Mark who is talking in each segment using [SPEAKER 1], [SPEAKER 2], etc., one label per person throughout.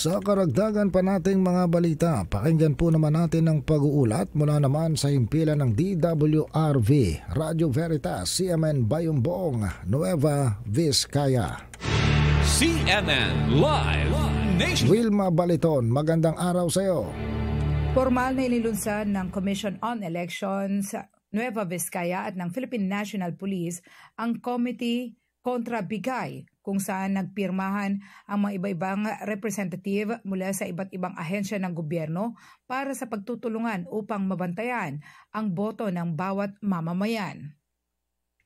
[SPEAKER 1] Sa karagdagan pa nating mga balita, pakinggan po naman natin ang pag-uulat mula naman sa himpilan ng DWRV, Radio Veritas, CMN Bayumbong, Nueva Vizcaya.
[SPEAKER 2] CNN Live Nation.
[SPEAKER 1] Wilma Baliton, magandang araw sa iyo.
[SPEAKER 3] Formal na inilunsad ng Commission on Elections Nueva Vizcaya at ng Philippine National Police ang Committee kontra Bigay, kung saan nagpirmahan ang mga iba-ibang representative mula sa iba't ibang ahensya ng gobyerno para sa pagtutulungan upang mabantayan ang boto ng bawat mamamayan.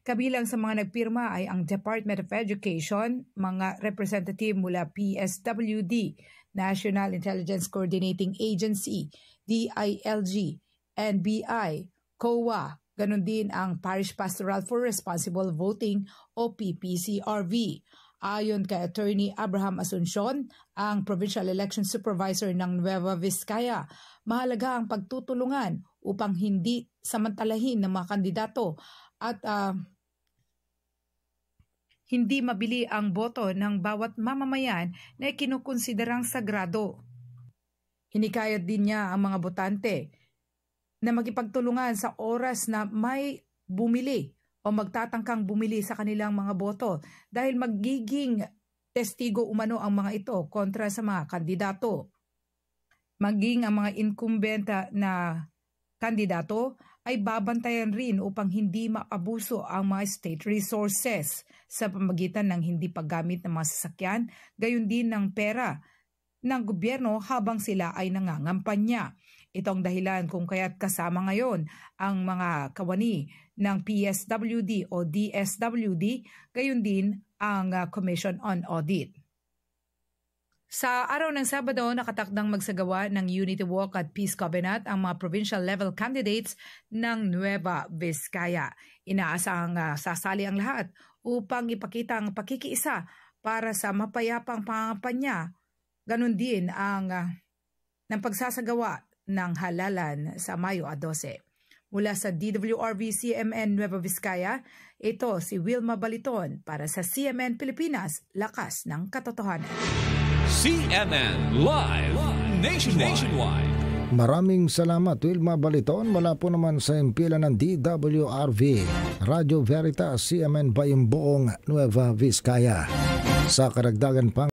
[SPEAKER 3] Kabilang sa mga nagpirma ay ang Department of Education, mga representative mula PSWD, National Intelligence Coordinating Agency, DILG, NBI, COA, ganon din ang Parish Pastoral for Responsible Voting o PPCRV. Ayon kay Attorney Abraham Asuncion, ang Provincial Election Supervisor ng Nueva Vizcaya, mahalaga ang pagtutulungan upang hindi samantalahin ng mga kandidato at hindi mabili ang boto ng bawat mamamayan na kinukonsiderang sagrado. Hinikayat din niya ang mga botante na magipagtulungan sa oras na may bumili o magtatangkang bumili sa kanilang mga boto dahil magiging testigo umano ang mga ito kontra sa mga kandidato. Maging ang mga incumbent na kandidato ay babantayan rin upang hindi maabuso ang mga state resources sa pamamagitan ng hindi paggamit ng mga sasakyan, gayon din ng pera ng gobyerno habang sila ay nangangampanya. Itong dahilan kung kaya't kasama ngayon ang mga kawani ng PSWD o DSWD, gayon din ang Commission on Audit. Sa araw ng Sabado, nakatakdang magsagawa ng Unity Walk at Peace Covenant ang mga provincial level candidates ng Nueva Vizcaya. Inaasahang sasali ang lahat upang ipakita ang pakikiisa para sa mapayapang pangampanya. Ganon din ang ng pagsasagawa ng halalan sa Mayo 12. Mula sa DWRV CMN Nueva Vizcaya, ito si Wilma Baliton para sa CMN Pilipinas, Lakas ng Katotohanan.
[SPEAKER 2] CNN Live Nationwide.
[SPEAKER 1] Maraming salamat Wilma Baliton mula po naman sa himpilan ng DWRV, Radio Veritas, CMN Bayumbong, Nueva Vizcaya. Sa karagdagan pang